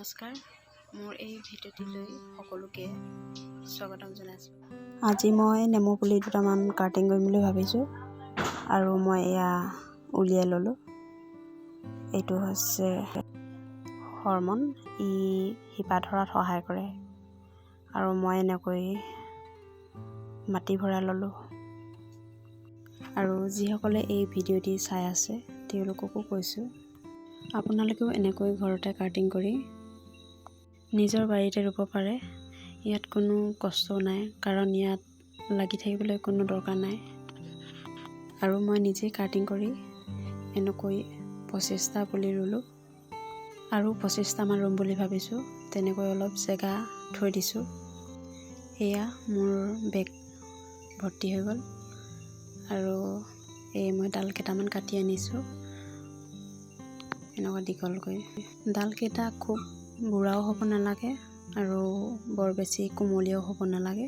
নমস্কাৰ, মোৰ এই ভিডিঅ'টিলৈ সকলোকে স্বাগতম জনাইছোঁ। আজি মই নেমু পুলি দুটামান কাটিং কৰিম বুলি ভাবিছোঁ আৰু মই এয়া উলিয়াই ল'লোঁ। এইটো হৈছে হৰমন, ই শিপা ধৰাত সহায় কৰে আৰু মই এনেকৈ মাটি ভৰাই ল'লোঁ। আৰু যিসকলে এই ভিডিঅ'টি চাই আছে তেওঁলোককো কৈছোঁ, আপোনালোকেও এনেকৈ ঘৰতে কাটিং কৰি নিজৰ বাৰীতে ৰুব পাৰে। ইয়াত কোনো কষ্টও নাই, কাৰণ ইয়াত লাগি থাকিবলৈ কোনো দৰকাৰ নাই। আৰু মই নিজেই কাটিং কৰি এনেকৈ 25টা পুলি ৰুলোঁ আৰু 25টামান ৰুম বুলি ভাবিছোঁ। তেনেকৈ অলপ জেগা থৈ দিছোঁ। এয়া মোৰ বেগ ভৰ্তি হৈ গ'ল আৰু এই মই ডাল কেইটামান কাটি আনিছোঁ এনেকুৱা দীঘলকৈ। ডালকেইটা খুব বুঢ়াও হ'ব নালাগে আৰু বৰ বেছি কোমলীয়াও হ'ব নালাগে।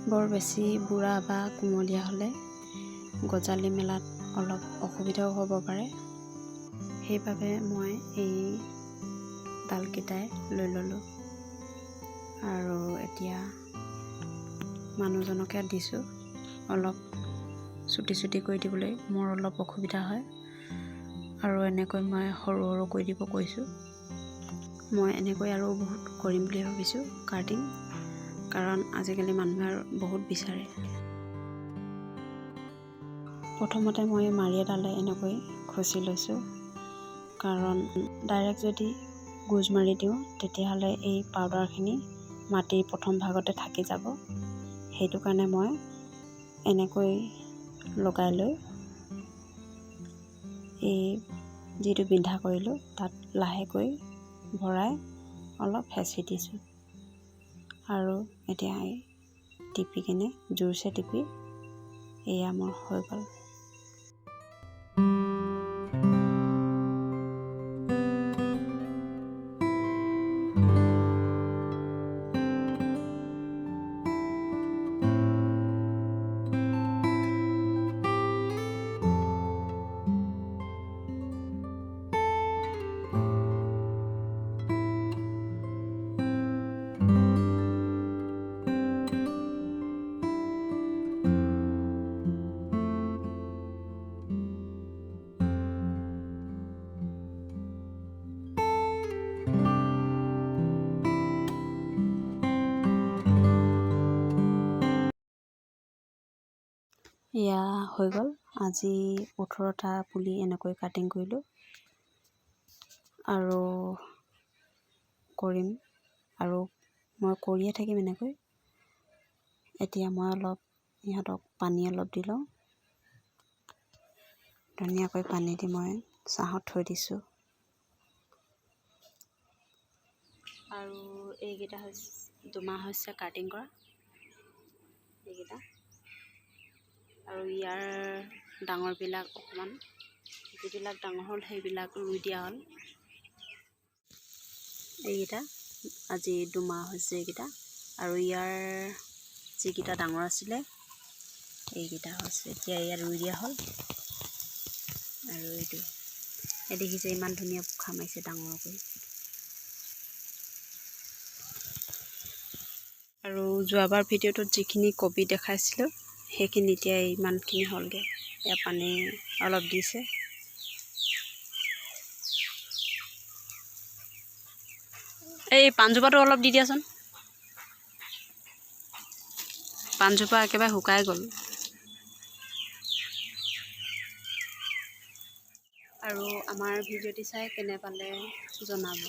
বৰ বেছি বুঢ়া বা কোমলীয়া হ'লে গজালি মেলাত অলপ অসুবিধাও হ'ব পাৰে। সেইবাবে মই এই ডালকেইটাই লৈ ল'লোঁ আৰু এতিয়া মানুহজনকে দিছোঁ অলপ চুটি চুটি কৰি দিবলৈ। মোৰ অলপ অসুবিধা হয় আৰু এনেকৈ মই সৰু সৰু কৰি দিব কৈছোঁ। মই এনেকৈ আৰু বহুত কৰিম বুলি ভাবিছোঁ কাটিং, কাৰণ আজিকালি মানুহে বহুত বিচাৰে। প্ৰথমতে মই মাৰি এডালে এনেকৈ খচি লৈছোঁ, কাৰণ ডাইৰেক্ট যদি গোজ মাৰি দিওঁ তেতিয়াহ'লে এই পাউডাৰখিনি মাটিৰ প্ৰথম ভাগতে থাকি যাব। সেইটো কাৰণে মই এনেকৈ লগাই লৈ এই যিটো বিন্ধা কৰিলোঁ তাত লাহেকৈ ভৰাই অলপ হেঁচি দিছোঁ আৰু এতিয়া টিপি কিনে জোৰছে টিপি এয়া মোৰ হৈ গ'ল। এয়া হৈ গ'ল। আজি 18টা পুলি এনেকৈ কাটিং কৰিলোঁ আৰু কৰিম আৰু মই কৰিয়ে থাকিম এনেকৈ। এতিয়া মই অলপ ইহঁতক পানী অলপ দি লওঁ। ধুনীয়াকৈ পানী দি মই ছাঁত থৈ দিছোঁ। আৰু এইকেইটা হৈছে 2 মাহ হৈছে কাটিং কৰা এইকেইটা। আৰু ইয়াৰ ডাঙৰবিলাক অকণমান, যিবিলাক ডাঙৰ হ'ল সেইবিলাক ৰুই দিয়া হ'ল। এইকেইটা আজি 2 মাহ হৈছে এইকেইটা। আৰু ইয়াৰ যিকেইটা ডাঙৰ আছিলে এইকেইটা হৈছে এতিয়া ইয়াত ৰুই দিয়া হ'ল। আৰু এইটো দেখিছে ইমান ধুনীয়া পোখা মাৰিছে ডাঙৰ কৰি। আৰু যোৱাবাৰ ভিডিঅ'টোত যিখিনি কবি দেখাইছিলোঁ সেইখিনি এতিয়া ইমানখিনি হ'লগৈ। এয়া পানী অলপ দিছে। এই পাণজোপাটো অলপ দি দিয়াচোন। পাণজোপা একেবাৰে শুকাই গ'ল। আৰু আমাৰ ভিডিঅ'টি চাই কেনে পালে জনাব।